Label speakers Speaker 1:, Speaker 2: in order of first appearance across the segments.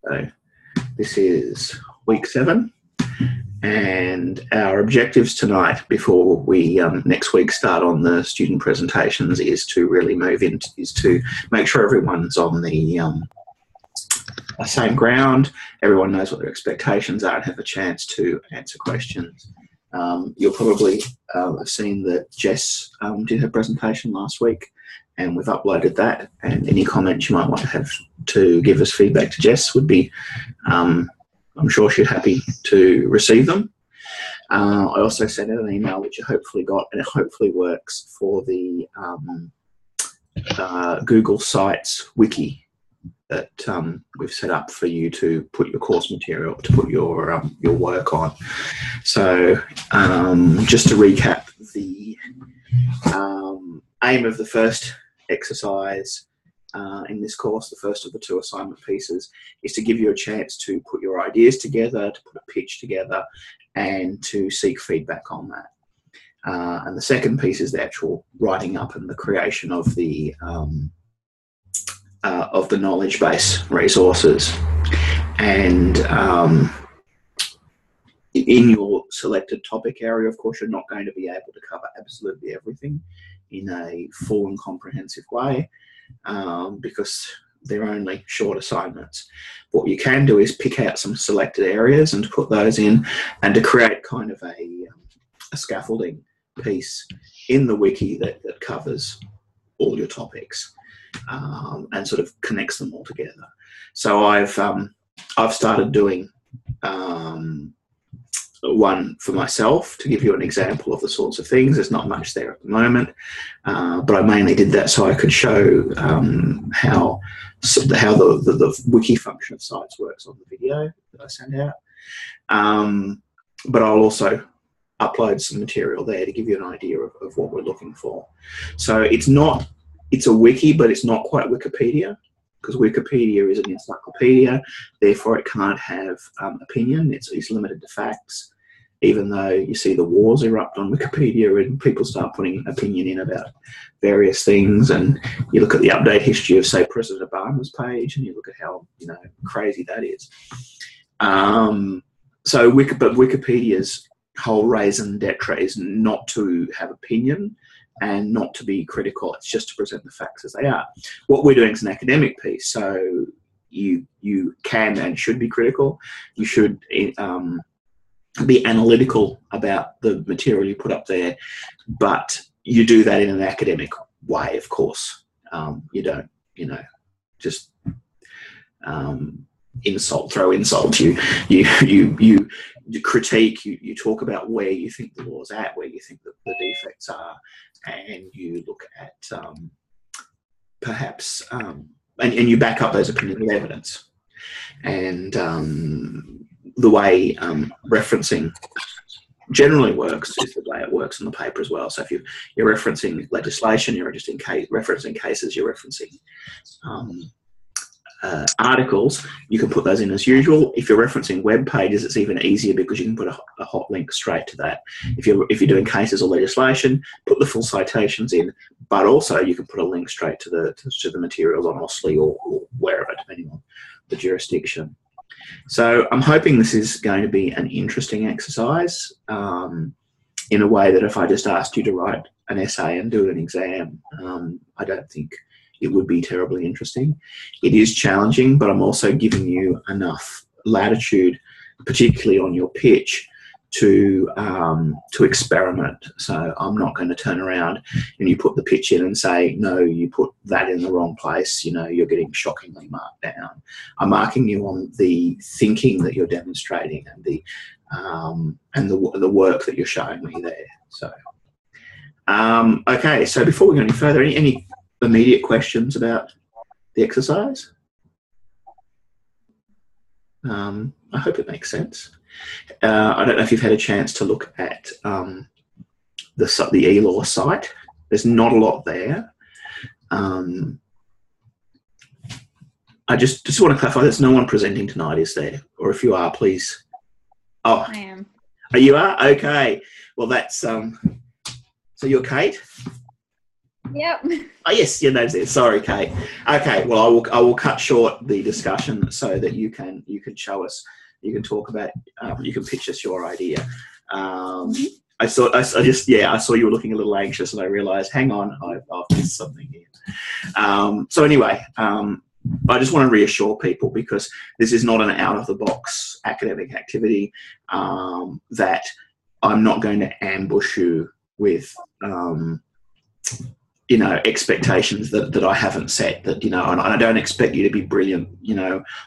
Speaker 1: So this is week 7, and our objectives tonight, before we next week start on the student presentations, is to really to make sure everyone's on the same ground. Everyone knows what their expectations are and have a chance to answer questions. You'll probably have seen that Jess did her presentation last week, and we've uploaded that, and any comments you might want to have to give us feedback to Jess would be, I'm sure she'd happy to receive them. I also sent out an email which you hopefully got, and it hopefully works for the Google Sites wiki that we've set up for you to put your course material, to put your work on. So just to recap, the aim of the first exercise in this course, the first of the 2 assignment pieces, is to give you a chance to put your ideas together, to put a pitch together, and to seek feedback on that. And the second piece is the actual writing up and the creation of the knowledge base resources. And in your selected topic area, of course, you're not going to be able to cover absolutely everything in a full and comprehensive way, because they're only short assignments. What you can do is pick out some selected areas and put those in, and to create kind of a scaffolding piece in the wiki that covers all your topics and sort of connects them all together. So I've started doing one for myself to give you an example of the sorts of things. There's not much there at the moment, but I mainly did that so I could show how the wiki function of Sites works on the video that I sent out. But I'll also upload some material there to give you an idea of what we're looking for. So it's a wiki, but it's not quite Wikipedia, because Wikipedia is an encyclopedia, therefore it can't have opinion. It's limited to facts, even though you see the wars erupt on Wikipedia and people start putting opinion in about various things, and you look at the update history of, say, President Obama's page, and you look at how crazy that is. But Wikipedia's whole raison d'etre is not to have opinion and not to be critical. It's just to present the facts as they are. What we're doing is an academic piece, so you can and should be critical. You should be analytical about the material you put up there, but you do that in an academic way, of course. You don't, just throw insult. You critique. You talk about where you think the law's at, where you think the defects are, and you look at perhaps and you back up those opinions with evidence. And the way referencing generally works is the way it works on the paper as well. So if you're referencing legislation, you're just referencing cases, you're referencing articles, you can put those in as usual. If you're referencing web pages, it's even easier because you can put a hot link straight to that. If you're doing cases or legislation, put the full citations in, but also you can put a link straight to the materials on OSLI or wherever, depending on the jurisdiction. So I'm hoping this is going to be an interesting exercise in a way that if I just asked you to write an essay and do an exam, I don't think it would be terribly interesting. It is challenging, but I'm also giving you enough latitude, particularly on your pitch, to experiment. So I'm not going to turn around and you put the pitch in and say, no, you put that in the wrong place, you're getting shockingly marked down. I'm marking you on the thinking that you're demonstrating and the work that you're showing me there. So okay, so before we go any further, any immediate questions about the exercise? I hope it makes sense. I don't know if you've had a chance to look at the eLaw site. There's not a lot there. I just want to clarify, there's no one presenting tonight, is there? Or if you are, please. Oh,
Speaker 2: I am.
Speaker 1: Oh, you are? Okay. Well, that's so you're Kate?
Speaker 2: Yep.
Speaker 1: Oh yes, your name's there. Sorry, Kate. Okay, well, I will cut short the discussion so that you can show us, you can talk about, you can pitch us your idea. I saw you were looking a little anxious, and I realised, hang on, I've missed something here. So anyway, I just want to reassure people, because this is not an out of the box academic activity, that I'm not going to ambush you with. Expectations that I haven't set, that, and I don't expect you to be brilliant,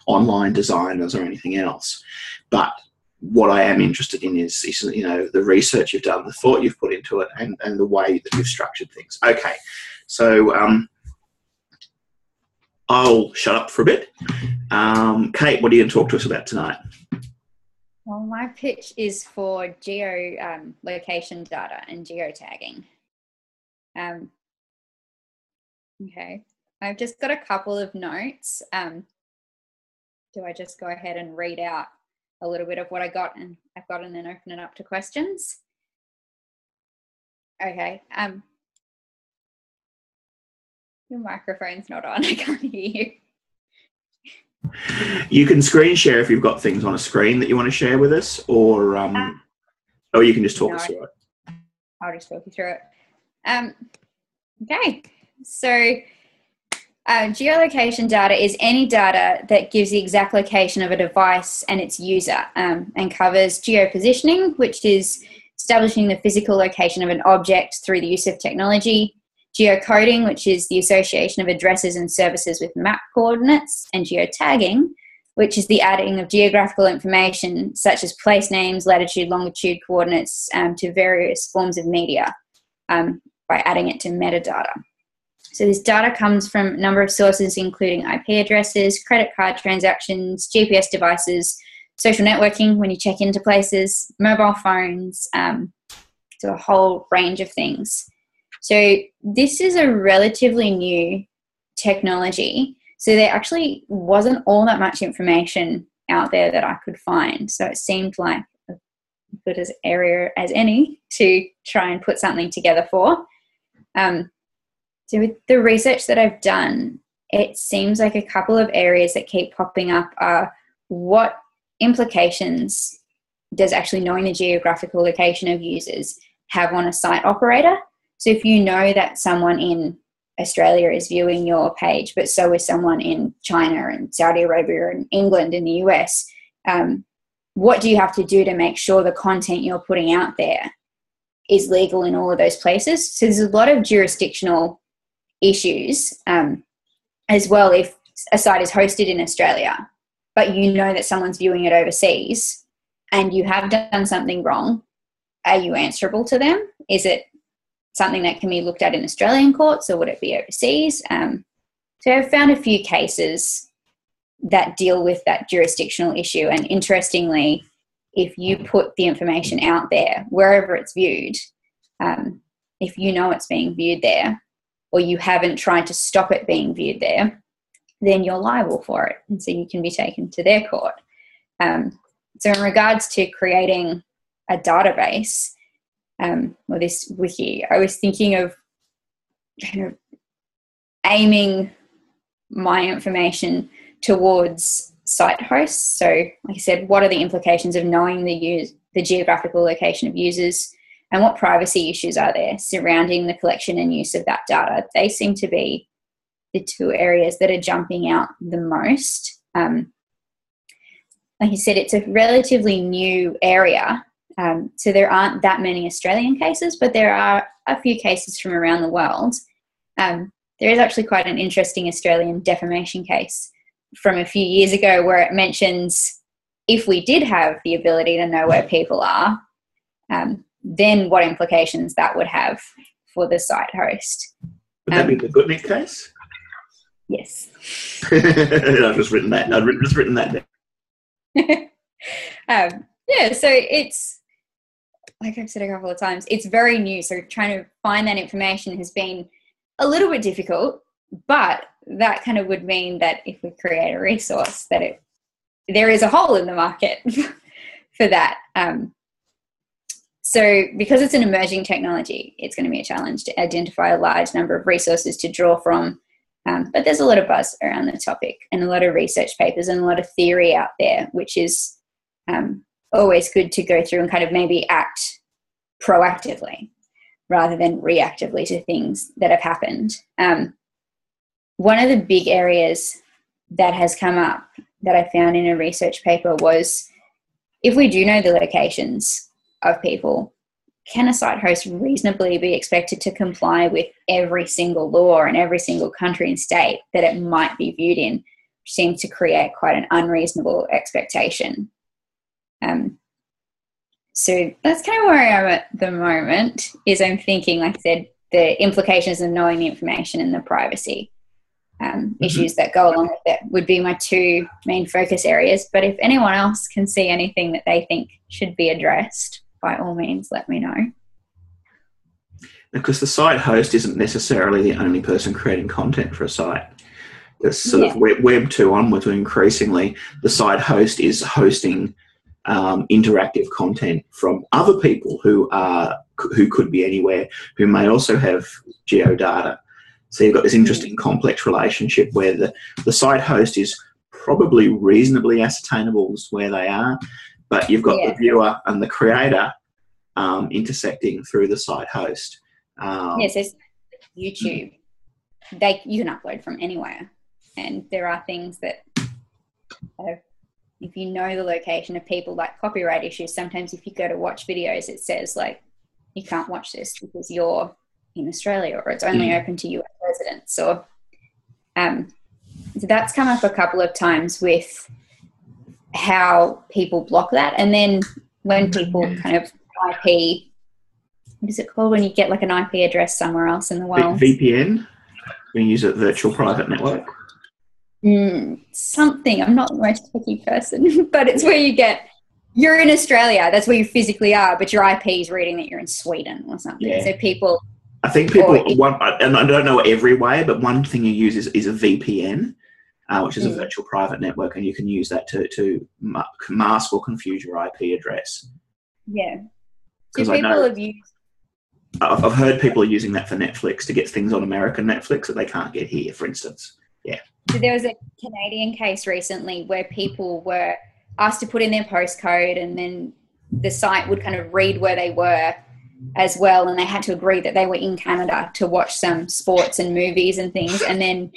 Speaker 1: online designers or anything else. But what I am interested in is the research you've done, the thought you've put into it, and the way that you've structured things. Okay. So I'll shut up for a bit. Kate, what are you going to talk to us about tonight?
Speaker 2: Well, my pitch is for location data and geotagging. Okay, I've just got a couple of notes. Do I just go ahead and read out a little bit of what I've got and then open it up to questions? Okay. Your microphone's not on. I can't hear you.
Speaker 1: You can screen share if you've got things on a screen that you want to share with us, or you can just talk us through it.
Speaker 2: I'll just talk you through it. Okay. So geolocation data is any data that gives the exact location of a device and its user, and covers geopositioning, which is establishing the physical location of an object through the use of technology, geocoding, which is the association of addresses and services with map coordinates, and geotagging, which is the adding of geographical information such as place names, latitude, longitude coordinates to various forms of media by adding it to metadata. So this data comes from a number of sources, including IP addresses, credit card transactions, GPS devices, social networking when you check into places, mobile phones, so a whole range of things. So this is a relatively new technology. So there actually wasn't all that much information out there that I could find. So it seemed like a good as area as any to try and put something together for. So with the research that I've done, it seems like a couple of areas that keep popping up are what implications does actually knowing the geographical location of users have on a site operator? So if you know that someone in Australia is viewing your page, but so is someone in China and Saudi Arabia and England and the US, what do you have to do to make sure the content you're putting out there is legal in all of those places? So there's a lot of jurisdictional issues as well. If a site is hosted in Australia, but you know that someone's viewing it overseas and you have done something wrong, are you answerable to them? Is it something that can be looked at in Australian courts, or would it be overseas? So I've found a few cases that deal with that jurisdictional issue. And interestingly, if you put the information out there, wherever it's viewed, if you know it's being viewed there, or you haven't tried to stop it being viewed there, then you're liable for it. And so you can be taken to their court. So in regards to creating a database, or this wiki, I was thinking of kind of aiming my information towards site hosts. So like I said, what are the implications of knowing the geographical location of users, and what privacy issues are there surrounding the collection and use of that data? They seem to be the two areas that are jumping out the most. Like you said, it's a relatively new area. So there aren't that many Australian cases, but there are a few cases from around the world. There is actually quite an interesting Australian defamation case from a few years ago where it mentions if we did have the ability to know where people are, then what implications that would have for the site host.
Speaker 1: Would that be the Goodnick case?
Speaker 2: Yes.
Speaker 1: I've just written that. I've just written that down.
Speaker 2: Yeah, so it's, like I've said a couple of times, it's very new. So trying to find that information has been a little bit difficult, but that kind of would mean that if we create a resource, that there is a hole in the market for that. So because it's an emerging technology, it's going to be a challenge to identify a large number of resources to draw from. But there's a lot of buzz around the topic and a lot of research papers and a lot of theory out there, which is always good to go through and kind of maybe act proactively rather than reactively to things that have happened. One of the big areas that has come up that I found in a research paper was, if we do know the locations of people, can a site host reasonably be expected to comply with every single law in every single country and state that it might be viewed in, which seems to create quite an unreasonable expectation. So that's kind of where I am at the moment, is I'm thinking, like I said, the implications of knowing the information and the privacy issues that go along with it would be my two main focus areas. But if anyone else can see anything that they think should be addressed, by all means, let me know.
Speaker 1: Because the site host isn't necessarily the only person creating content for a site. There's sort of Web 2 onwards, increasingly the site host is hosting interactive content from other people who could be anywhere, who may also have geodata. So you've got this interesting complex relationship where the site host is probably reasonably ascertainable as where they are, but you've got the viewer and the creator intersecting through the site host.
Speaker 2: Yes, there's YouTube. You can upload from anywhere, and there are things that, if you know the location of people, like copyright issues, sometimes if you go to watch videos, it says like, you can't watch this because you're in Australia, or it's only open to US residents. Or so that's come up a couple of times with how people block that. And then when people kind of IP, what is it called when you get like an IP address somewhere else in the world?
Speaker 1: VPN. We use a virtual private network.
Speaker 2: Something. I'm not the most techy person, but it's where you're in Australia. That's where you physically are, but your IP is reading that you're in Sweden or something. Yeah. So people.
Speaker 1: I think people, and I don't know every way, but one thing you use is a VPN, which is a virtual private network, and you can use that to mask or confuse your IP address.
Speaker 2: Yeah. So people have used.
Speaker 1: I've heard people are using that for Netflix to get things on American Netflix that they can't get here, for instance. Yeah.
Speaker 2: So there was a Canadian case recently where people were asked to put in their postcode, and then the site would kind of read where they were as well, and they had to agree that they were in Canada to watch some sports and movies and things. And then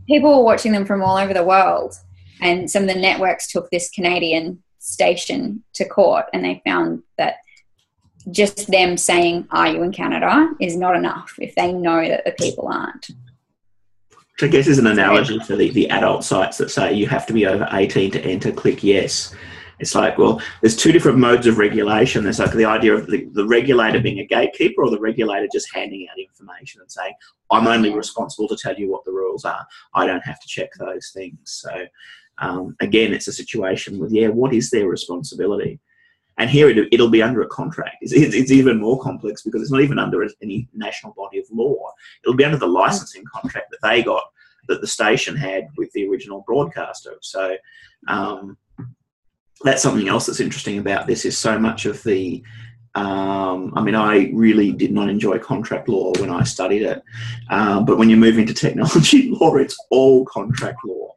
Speaker 2: people were watching them from all over the world, and some of the networks took this Canadian station to court, and they found that just them saying, "Are you in Canada?" is not enough if they know that the people aren't.
Speaker 1: Which I guess is an analogy for the adult sites that say you have to be over 18 to enter, click yes. It's like, well, there's two different modes of regulation. There's like the idea of the regulator being a gatekeeper, or the regulator just handing out information and saying, I'm only responsible to tell you what the rules are. I don't have to check those things. So, again, it's a situation with, what is their responsibility? And here it'll be under a contract. It's even more complex because it's not even under any national body of law. It'll be under the licensing contract that they got, that the station had with the original broadcaster. So that's something else that's interesting about this, is so much of the I really did not enjoy contract law when I studied it. But when you move into technology law, it's all contract law.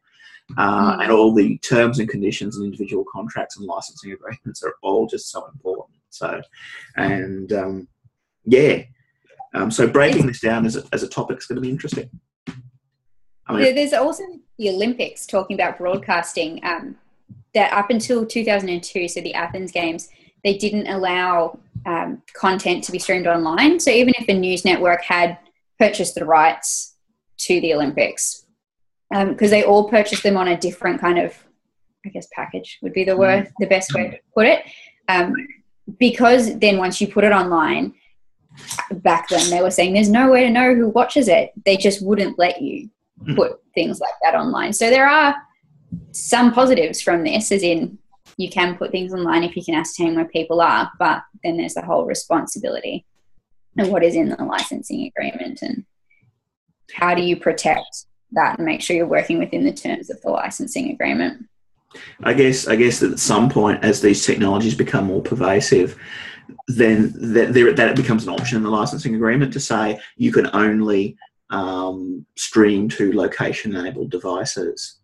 Speaker 1: And all the terms and conditions and individual contracts and licensing agreements are all just so important. So, so breaking this down as a topic is going to be interesting.
Speaker 2: There's also the Olympics talking about broadcasting, that up until 2002, so the Athens Games, they didn't allow content to be streamed online. So even if a news network had purchased the rights to the Olympics, because they all purchased them on a different kind of, I guess, package would be the best way to put it. Because then once you put it online, back then they were saying there's no way to know who watches it. They just wouldn't let you put things like that online. So there are some positives from this, as in you can put things online if you can ascertain where people are, but then there's the whole responsibility and what is in the licensing agreement, and how do you protect that and make sure you're working within the terms of the licensing agreement.
Speaker 1: I guess that at some point, as these technologies become more pervasive, then that it becomes an option in the licensing agreement to say you can only stream to location-enabled devices.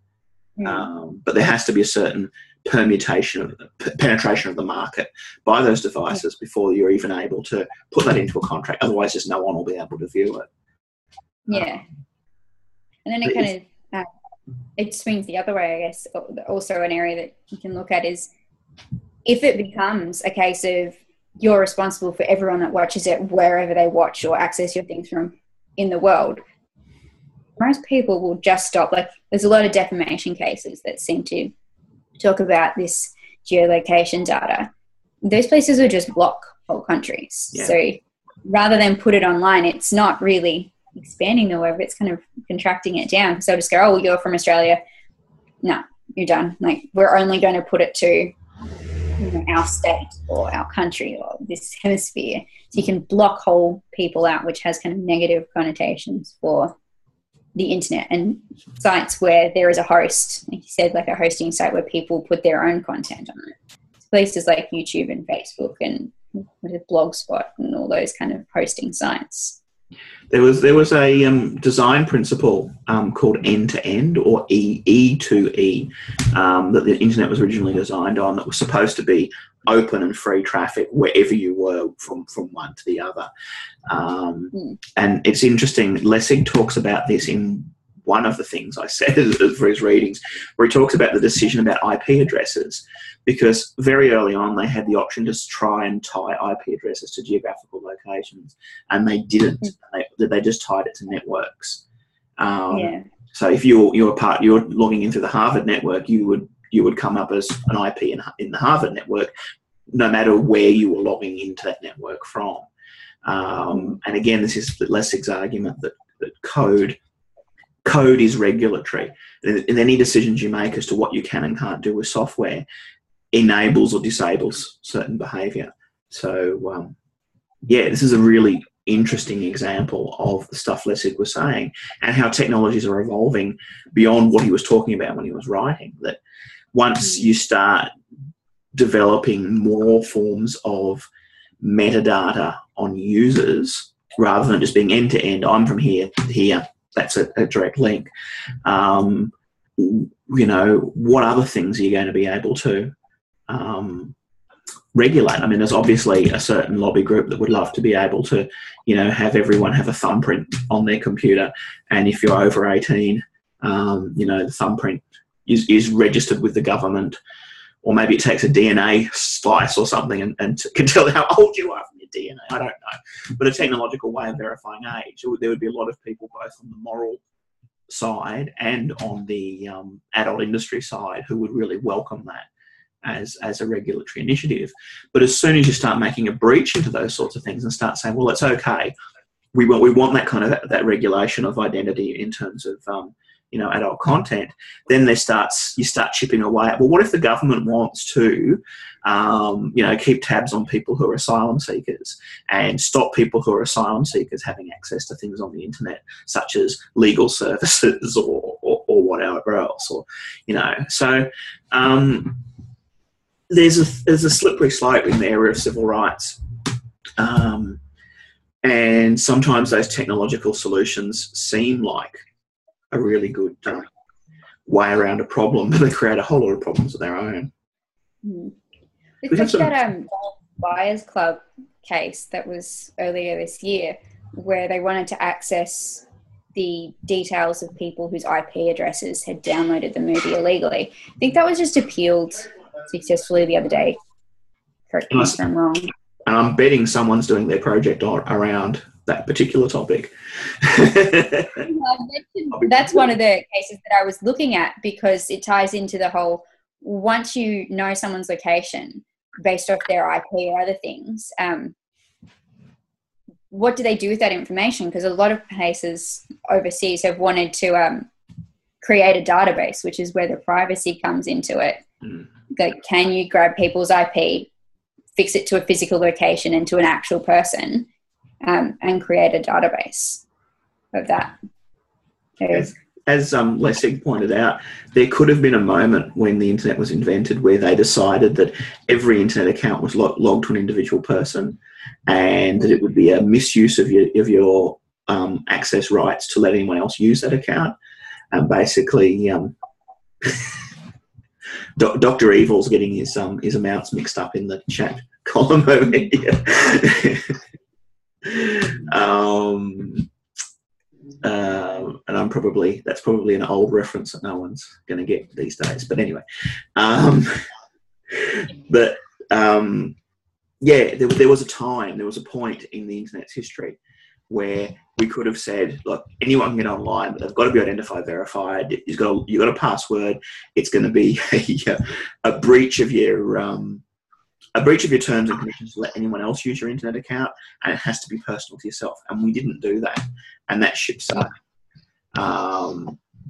Speaker 1: But there has to be a certain penetration of the market by those devices before you're even able to put that into a contract. Otherwise, just no one will be able to view it.
Speaker 2: Yeah. And then it kind of it swings the other way, I guess. Also an area that you can look at is if it becomes a case of you're responsible for everyone that watches it wherever they watch or access your things from in the world, most people will just stop. Like, there's a lot of defamation cases that seem to talk about this geolocation data. Those places will just block whole countries. Yeah. So rather than put it online, it's not really expanding the web, it's kind of contracting it down. So just go, oh, well, you're from Australia. No, you're done. Like, we're only going to put it to our state or our country or this hemisphere. So you can block whole people out, which has kind of negative connotations for the internet and sites where there is a host, like you said, like a hosting site where people put their own content on it. Places like YouTube and Facebook and Blogspot and all those kind of hosting sites.
Speaker 1: There was a design principle called end-to-end or E2E that the internet was originally designed on, that was supposed to be open and free traffic wherever you were from one to the other. And it's interesting, Lessig talks about this in one of the things I said for his readings, where he talks about the decision about IP addresses, because very early on they had the option to try and tie IP addresses to geographical locations, and they didn't. They just tied it to networks. So if you're logging in through the Harvard network, you would come up as an IP in the Harvard network, no matter where you were logging into that network from. And again, this is Lessig's argument that code is regulatory, and any decisions you make as to what you can and can't do with software enables or disables certain behaviour. So, this is a really interesting example of the stuff Lessig was saying and how technologies are evolving beyond what he was talking about when he was writing. That once you start developing more forms of metadata on users, rather than just being end-to-end, I'm from here to here, that's a direct link. What other things are you going to be able to regulate? I mean, there's obviously a certain lobby group that would love to be able to, have everyone have a thumbprint on their computer, and if you're over 18, the thumbprint is registered with the government, or maybe it takes a DNA slice or something and can tell how old you are from your DNA. I don't know. But a technological way of verifying age, there would be a lot of people both on the moral side and on the adult industry side who would really welcome that as a regulatory initiative. But as soon as you start making a breach into those sorts of things and start saying, well, it's okay, we want that kind of that regulation of identity in terms of adult content, then you start chipping away at, well, what if the government wants to keep tabs on people who are asylum seekers and stop people who are asylum seekers having access to things on the internet, such as legal services or whatever else, so there's a slippery slope in the area of civil rights, and sometimes those technological solutions seem like a really good way around a problem, but they create a whole lot of problems of their own.
Speaker 2: It's like that Buyers Club case that was earlier this year, where they wanted to access the details of people whose IP addresses had downloaded the movie illegally. I think that was just appealed successfully the other day. Correct me if I'm wrong.
Speaker 1: And I'm betting someone's doing their project around that particular topic.
Speaker 2: That's one of the cases that I was looking at, because it ties into the whole, once you know someone's location based off their IP or other things, what do they do with that information? Because a lot of places overseas have wanted to create a database, which is where the privacy comes into it. Like, can you grab people's IP, fix it to a physical location and to an actual person, and create a database of that?
Speaker 1: And as Lessig pointed out, there could have been a moment when the internet was invented where they decided that every internet account was logged to an individual person, and that it would be a misuse of your access rights to let anyone else use that account. And basically, Dr. Evil's getting his amounts mixed up in the chat column over here. And that's probably an old reference that no one's going to get these days. But anyway, there was a point in the internet's history where we could have said, look, anyone can get online, but they've got to be identified, verified. You've got a password. It's going to be a breach of your terms and conditions to let anyone else use your internet account, and it has to be personal to yourself. And we didn't do that, and that ship sank.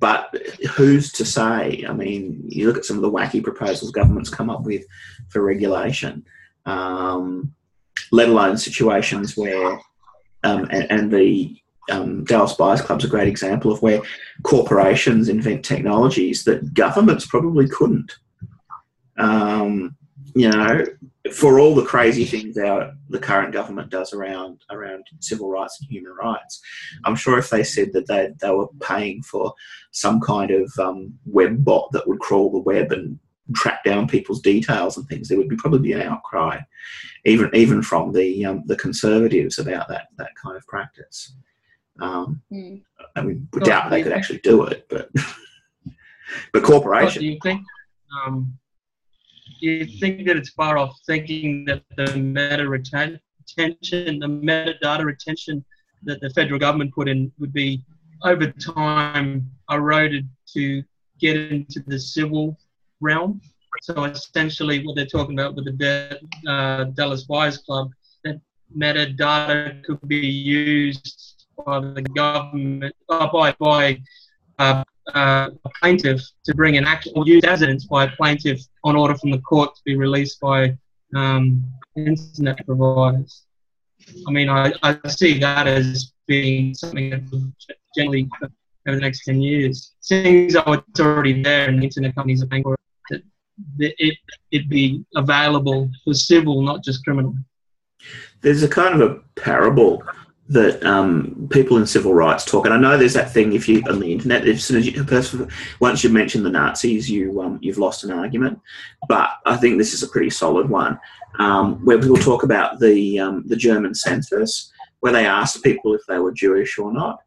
Speaker 1: But who's to say? I mean, you look at some of the wacky proposals governments come up with for regulation, let alone situations where, and the Dallas Buyers Club's a great example of where corporations invent technologies that governments probably couldn't. For all the crazy things the current government does around civil rights and human rights, I'm sure if they said that they were paying for some kind of web bot that would crawl the web and track down people's details and things, there would probably be an outcry, even from the conservatives about that kind of practice. I mean, we doubt they could actually do it, but corporations.
Speaker 3: Do you think that it's far off thinking that the metadata retention that the federal government put in would be over time eroded to get into the civil realm? So essentially what they're talking about with the Dallas Buyers Club, that metadata could be used by the government, by a plaintiff to bring an action, or used as evidence by a plaintiff on order from the court to be released by internet providers. I mean, I see that as being something that will generally over the next 10 years. Seeing as though it's already there and the internet companies are paying for it, that it be available for civil, not just criminal.
Speaker 1: There's a kind of a parable that people in civil rights talk, and I know there's that thing if you on the internet, as soon as once you mention the Nazis, you've lost an argument. But I think this is a pretty solid one, where people talk about the German census, where they asked people if they were Jewish or not,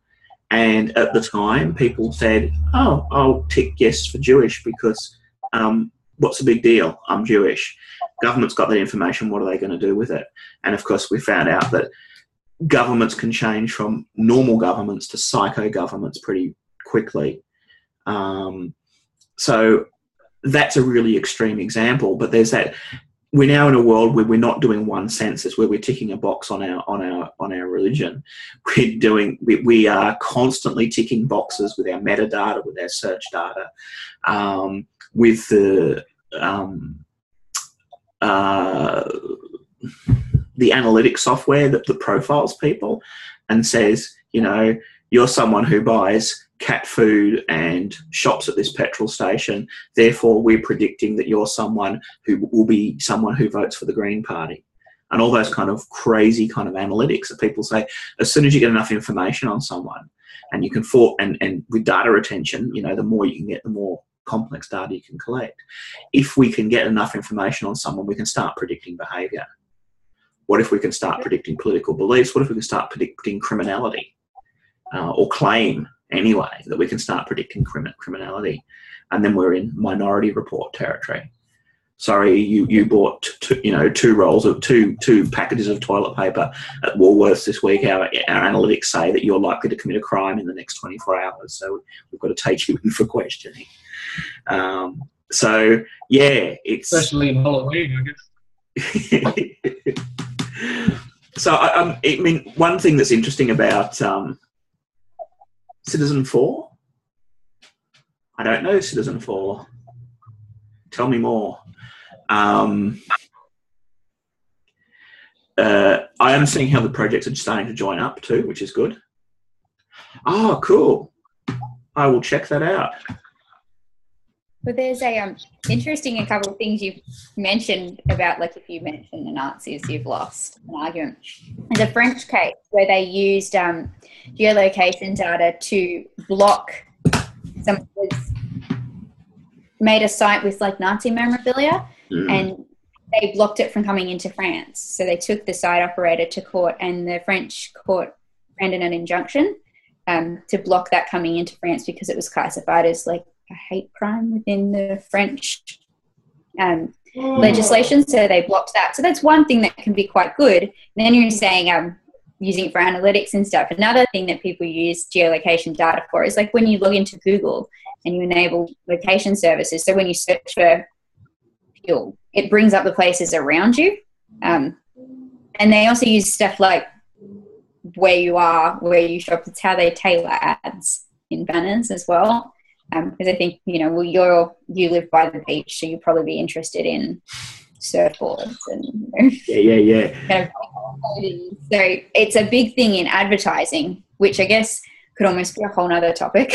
Speaker 1: and at the time people said, "Oh, I'll tick yes for Jewish because what's the big deal? I'm Jewish." Government's got that information. What are they going to do with it? And of course, we found out that governments can change from normal governments to psycho governments pretty quickly. So that's a really extreme example, but there's that. We're now in a world where we're not doing one census where we're ticking a box on our religion. We are constantly ticking boxes with our metadata, with our search data, with the analytics software that profiles people and says, you're someone who buys cat food and shops at this petrol station, therefore we're predicting that you're someone who will be someone who votes for the Green Party. And all those kind of crazy kind of analytics that people say, as soon as you get enough information on someone, and you can and with data retention, the more you can get, the more complex data you can collect. If we can get enough information on someone, we can start predicting behaviour. What if we can start predicting political beliefs? What if we can start predicting criminality, or claim anyway that we can start predicting criminality? And then we're in Minority Report territory. Sorry, you bought two rolls of two packages of toilet paper at Woolworths this week. Our analytics say that you're likely to commit a crime in the next 24 hours. So we've got to take you in for questioning. So yeah, it's
Speaker 3: especially in Halloween, I guess.
Speaker 1: So I mean, one thing that's interesting about Citizen 4. I don't know Citizen 4. Tell me more. I am seeing how the projects are starting to join up too, which is good. Oh, cool. I will check that out.
Speaker 2: But there's a a couple of things you've mentioned about, like, if you mention the Nazis, you've lost an argument. There's a French case where they used geolocation data to block someone was made a site with like Nazi memorabilia, and they blocked it from coming into France. So they took the site operator to court, and the French court granted an injunction to block that coming into France because it was classified as like a hate crime within the French legislation. So they blocked that. So that's one thing that can be quite good. And then you're saying using it for analytics and stuff. Another thing that people use geolocation data for is like when you log into Google and you enable location services. So when you search for fuel, it brings up the places around you. And they also use stuff like where you are, where you shop. It's how they tailor ads in banners as well. Because I think, you know, well, you live by the beach, so you'll probably be interested in surfboards and, you know, kind of, so it's a big thing in advertising, which I guess could almost be a whole nother topic.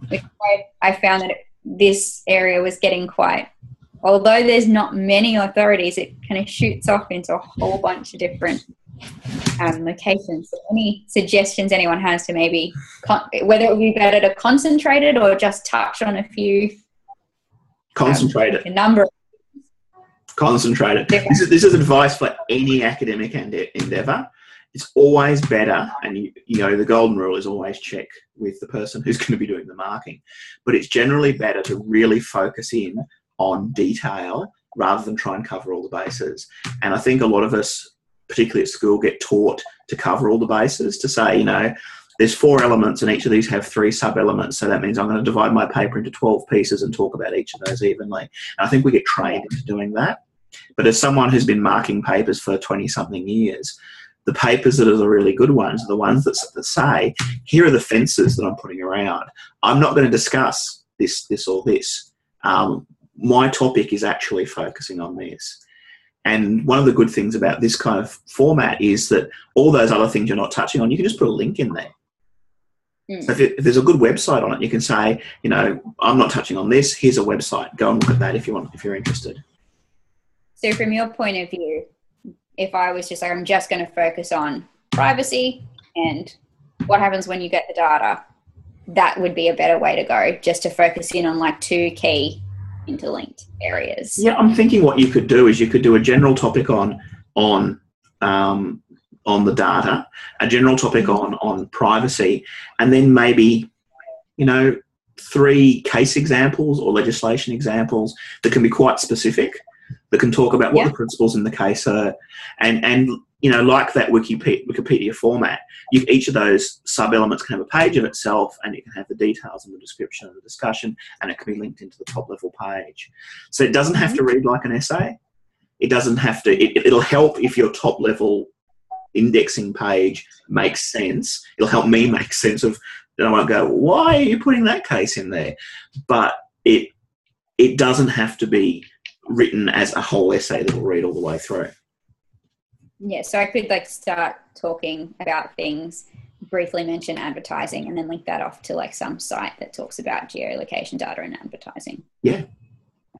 Speaker 2: Which I found that this area was getting quite, although there's not many authorities, it kind of shoots off into a whole bunch of different locations. So any suggestions anyone has to maybe, whether it would be better to concentrate it or just touch on a few?
Speaker 1: Concentrate it.
Speaker 2: A number of
Speaker 1: Concentrate it. This is advice for any academic endeavour. It's always better, and you know the golden rule is always check with the person who's going to be doing the marking. But it's generally better to really focus in on detail rather than try and cover all the bases. And I think a lot of us, particularly at school, get taught to cover all the bases, to say, you know, there's 4 elements and each of these have 3 sub-elements. So that means I'm going to divide my paper into 12 pieces and talk about each of those evenly. And I think we get trained into doing that. But as someone who's been marking papers for 20-something years, the papers that are the really good ones are the ones that say, here are the fences that I'm putting around. I'm not going to discuss this, or this. My topic is actually focusing on this. And one of the good things about this kind of format is that all those other things you're not touching on, you can just put a link in there. So if there's a good website on it, you can say, you know, I'm not touching on this. Here's a website. Go and look at that if you want, if you're interested.
Speaker 2: So from your point of view, if I was just like, I'm just going to focus on privacy and what happens when you get the data, that would be a better way to go, just to focus in on like 2 key interlinked areas.
Speaker 1: Yeah, I'm thinking what you could do is you could do a general topic on the data, a general topic on privacy, and then maybe, you know, 3 case examples or legislation examples that can be quite specific, that can talk about what the principles in the case are, and you know, like that Wikipedia format, each of those sub-elements can have a page of itself, and it can have the details and the description and the discussion, and it can be linked into the top-level page. So it doesn't have to read like an essay. It doesn't have to. It'll help if your top-level indexing page makes sense. It'll help me make sense of, and I won't go, why are you putting that case in there? But it doesn't have to be written as a whole essay that will read all the way through.
Speaker 2: Yeah, so I could like start talking about things, briefly mention advertising, and then link that off to like some site that talks about geolocation data and advertising. Yeah.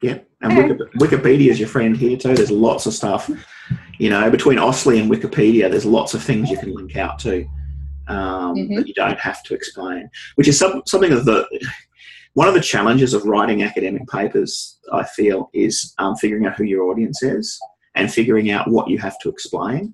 Speaker 2: And
Speaker 1: Wikipedia is your friend here too. There's lots of stuff, you know, between Ostley and Wikipedia, there's lots of things you can link out to that you don't have to explain, which is something of one of the challenges of writing academic papers, I feel, is figuring out who your audience is and figuring out what you have to explain.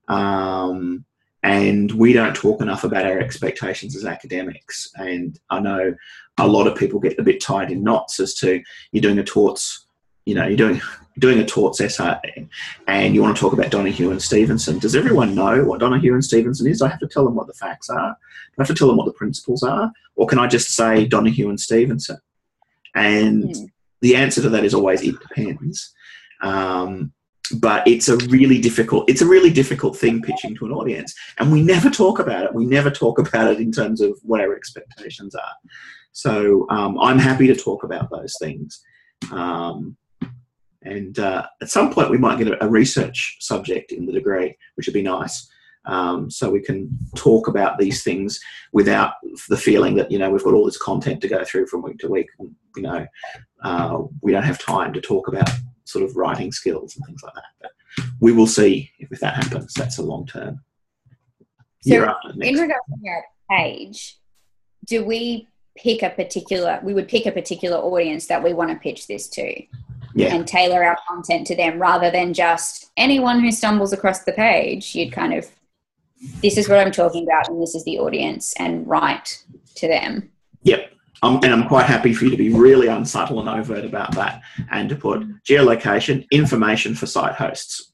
Speaker 1: And we don't talk enough about our expectations as academics. And I know a lot of people get a bit tied in knots as to, you're doing a torts, you know, you're doing a torts essay and you want to talk about Donoghue and Stevenson. Does everyone know what Donoghue and Stevenson is? Do I have to tell them what the facts are? Do I have to tell them what the principles are? Or can I just say Donoghue and Stevenson? And the answer to that is always, it depends. But it's a really difficult thing pitching to an audience, and we never talk about it. We never talk about it in terms of what our expectations are. So I'm happy to talk about those things. And at some point we might get a research subject in the degree, which would be nice. so we can talk about these things without the feeling that, we've got all this content to go through from week to week. We don't have time to talk about sort of writing skills and things like that. But we will see if that happens. That's a long term.
Speaker 2: So in regards to our page, do we pick a particular audience that we want to pitch this to?
Speaker 1: Yeah.
Speaker 2: And tailor our content to them rather than just anyone who stumbles across the page. You'd kind of, this is what I'm talking about and this is the audience, and write to them.
Speaker 1: Yep. And I'm quite happy for you to be really unsubtle and overt about that, and to put geolocation, information for site hosts,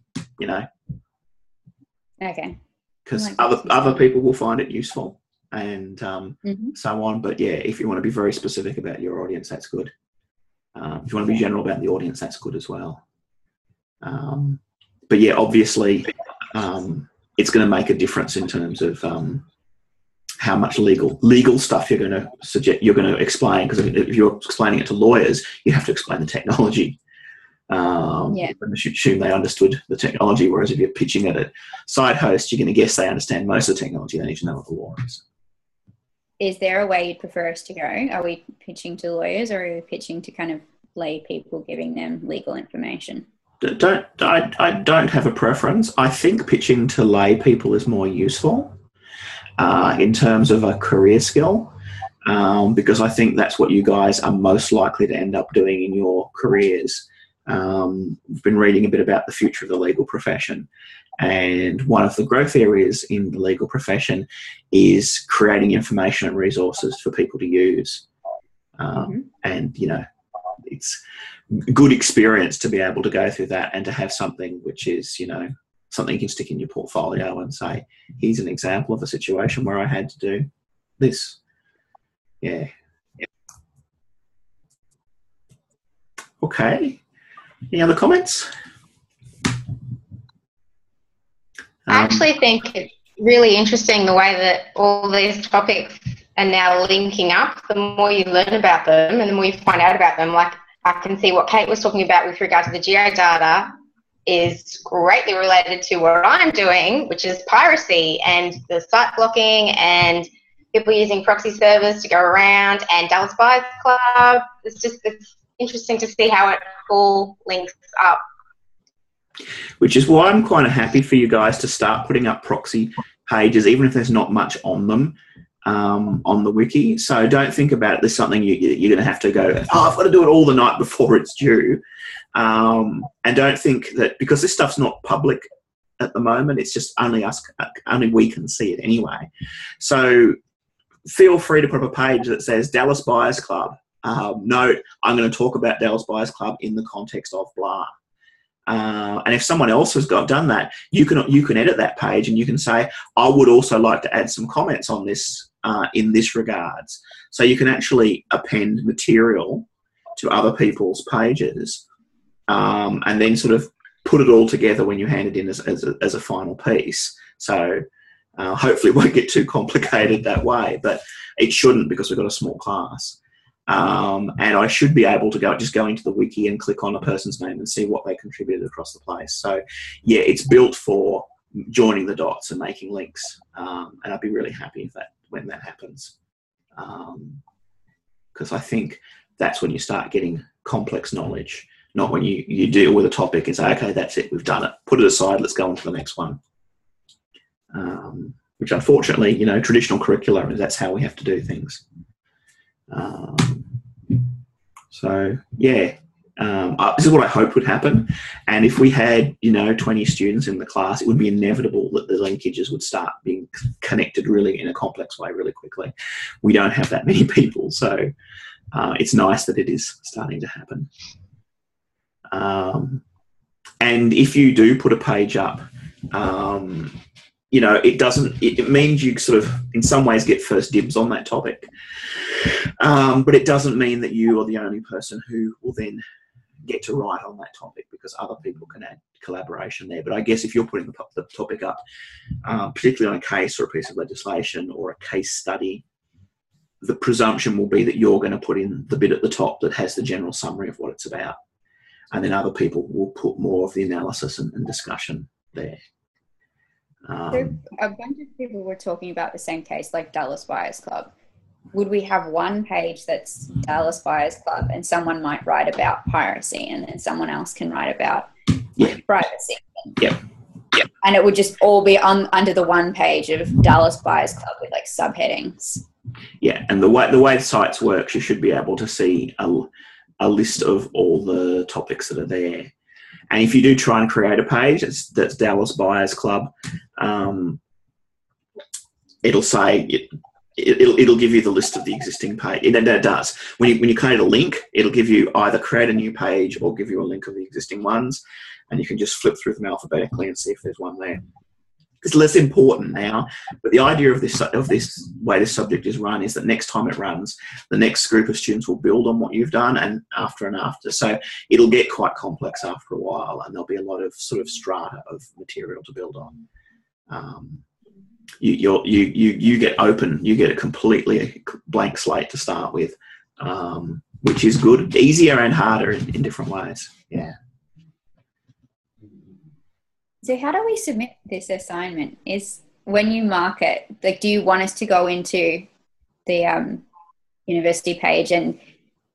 Speaker 2: Okay.
Speaker 1: Because other people will find it useful and so on. But yeah, if you want to be very specific about your audience, that's good. If you want to be general about the audience, that's good as well. But yeah, obviously, it's going to make a difference in terms of how much legal stuff you're going to explain. Because if you're explaining it to lawyers, you have to explain the technology. And assume they understood the technology. Whereas if you're pitching at a site host, you're going to guess they understand most of the technology. They need to know what the law is.
Speaker 2: Is there a way you'd prefer us to go? Are we pitching to lawyers, or are we pitching to kind of lay people, giving them legal information?
Speaker 1: I don't have a preference. I think pitching to lay people is more useful in terms of a career skill, because I think that's what you guys are most likely to end up doing in your careers. We've been reading a bit about the future of the legal profession, and one of the growth areas in the legal profession is creating information and resources for people to use. And, it's good experience to be able to go through that and to have something which is, something you can stick in your portfolio and say, here's an example of a situation where I had to do this. Yeah. Okay. Any other comments?
Speaker 4: I actually think it's really interesting the way that all these topics are now linking up. The more you learn about them and the more you find out about them, like I can see what Kate was talking about with regard to the geodata is greatly related to what I'm doing, which is piracy and the site blocking and people using proxy servers to go around, and Dallas Buyers Club. It's interesting to see how it all links up.
Speaker 1: Which is why I'm kind of happy for you guys to start putting up proxy pages, even if there's not much on them, on the wiki. So don't think about it. There's something you're going to have to go, I've got to do it all the night before it's due. And don't think that because this stuff's not public at the moment, it's just only we can see it anyway. So feel free to put up a page that says Dallas Buyers Club. Note, I'm going to talk about Dallas Buyers Club in the context of blah. And if someone else has done that, you can edit that page and you can say, I would also like to add some comments on this in this regards. So you can actually append material to other people's pages and then sort of put it all together when you hand it in as a final piece. So hopefully it won't get too complicated that way, but it shouldn't, because we've got a small class. And I should be able to go into the wiki and click on a person's name and see what they contributed across the place. So yeah, it's built for joining the dots and making links. And I'd be really happy when that happens. Because I think that's when you start getting complex knowledge, not when you deal with a topic and say, okay, that's it, we've done it. Put it aside, let's go on to the next one. Which unfortunately, traditional curricula, that's how we have to do things. So yeah, this is what I hope would happen. And if we had, 20 students in the class, it would be inevitable that the linkages would start being connected really in a complex way really quickly. We don't have that many people, so it's nice that it is starting to happen. And if you do put a page up, it means you sort of in some ways get first dibs on that topic. But it doesn't mean that you are the only person who will then get to write on that topic, because other people can add collaboration there. But I guess if you're putting the topic up, particularly on a case or a piece of legislation or a case study, the presumption will be that you're going to put in the bit at the top that has the general summary of what it's about. And then other people will put more of the analysis and discussion there.
Speaker 2: So a bunch of people were talking about the same case, like Dallas Buyers Club. Would we have one page that's Dallas Buyers Club and someone might write about piracy and then someone else can write about privacy?
Speaker 1: Yep.
Speaker 2: And it would just all be under the one page of Dallas Buyers Club with like subheadings.
Speaker 1: Yeah, and the way the sites works, you should be able to see a list of all the topics that are there. And if you do try and create a page that's Dallas Buyers Club, it'll say it'll give you the list of the existing page. It does. When you create a link, it'll give you either create a new page or give you a link of the existing ones, and you can just flip through them alphabetically and see if there's one there. It's less important now, but the idea of this way this subject is run is that next time it runs, the next group of students will build on what you've done and after. So it'll get quite complex after a while, and there'll be a lot of sort of strata of material to build on. You get open, you get a completely blank slate to start with, which is good, easier and harder in different ways. Yeah.
Speaker 2: So how do we submit this assignment? Is when you mark it, like, do you want us to go into the university page and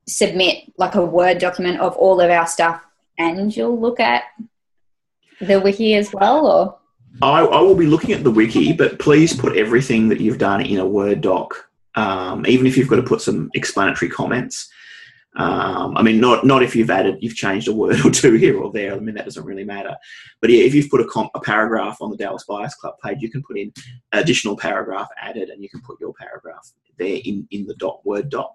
Speaker 2: submit like a Word document of all of our stuff and you'll look at the wiki as well, or?
Speaker 1: I will be looking at the wiki, but please put everything that you've done in a Word doc, even if you've got to put some explanatory comments. I mean, not if you've changed a word or two here or there. I mean, that doesn't really matter. But yeah, if you've put a paragraph on the Dallas Buyers Club page, you can put in additional paragraph added, and you can put your paragraph there in the Word doc.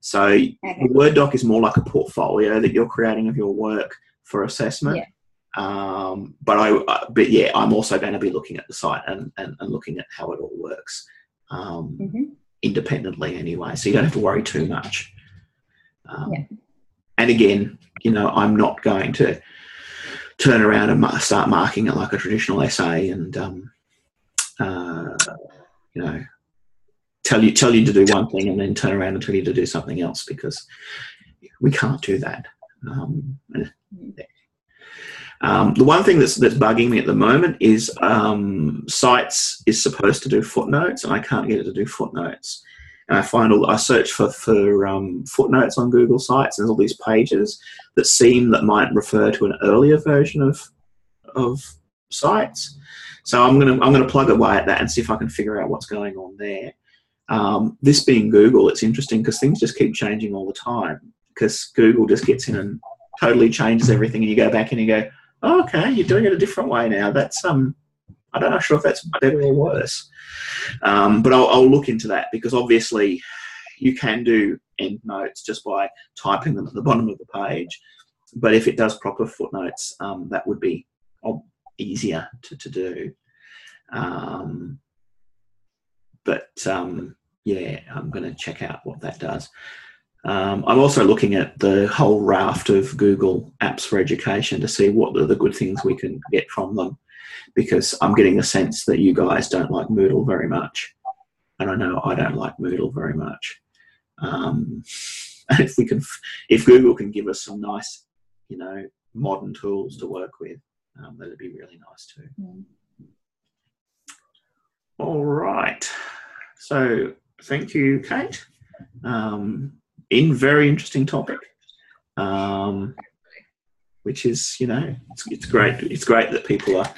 Speaker 1: So the Word doc is more like a portfolio that you're creating of your work for assessment. Yeah. But yeah, I'm also going to be looking at the site and looking at how it all works independently anyway. So you don't have to worry too much. And again, I'm not going to turn around and start marking it like a traditional essay and, tell you to do one thing and then turn around and tell you to do something else, because we can't do that. The one thing that's bugging me at the moment is Sites is supposed to do footnotes, and I can't get it to do footnotes. And I search for footnotes on Google Sites, and there's all these pages that might refer to an earlier version of Sites. So I'm gonna plug away at that and see if I can figure out what's going on there. This being Google, it's interesting because things just keep changing all the time, because Google just gets in and totally changes everything, and you go back and you go, oh, okay, you're doing it a different way now. That's I'm not sure if that's better or worse. But I'll look into that, because obviously you can do endnotes just by typing them at the bottom of the page. But if it does proper footnotes, that would be easier to do. Yeah, I'm going to check out what that does. I'm also looking at the whole raft of Google apps for education to see what are the good things we can get from them, because I'm getting the sense that you guys don't like Moodle very much, and I know I don't like Moodle very much. And if Google can give us some nice, modern tools to work with, that'd be really nice too. All right. So thank you, Kate. Very interesting topic, which is, it's great. It's great that people are,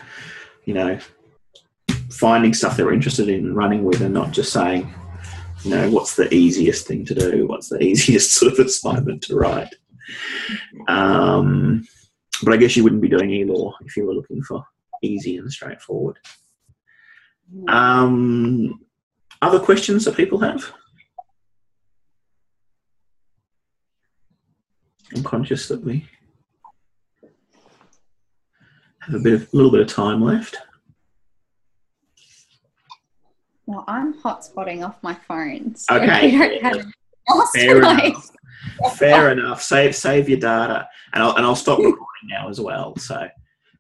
Speaker 1: finding stuff they're interested in, running with, and not just saying, what's the easiest thing to do? What's the easiest sort of assignment to write? But I guess you wouldn't be doing e-law if you were looking for easy and straightforward. Other questions that people have? I'm conscious that we have a little bit of time left.
Speaker 2: Well, I'm hotspotting off my phone. So
Speaker 1: okay. Fair enough. Save your data, and I'll stop recording now as well. So,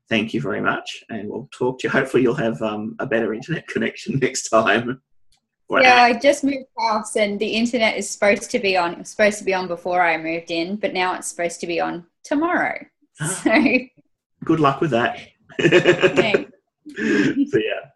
Speaker 1: thank you very much, and we'll talk to you. Hopefully, you'll have a better internet connection next time.
Speaker 2: Yeah, I just moved house, and the internet is supposed to be on. It was supposed to be on before I moved in, but now it's supposed to be on tomorrow. So,
Speaker 1: good luck with that.
Speaker 2: Thanks.
Speaker 1: So yeah,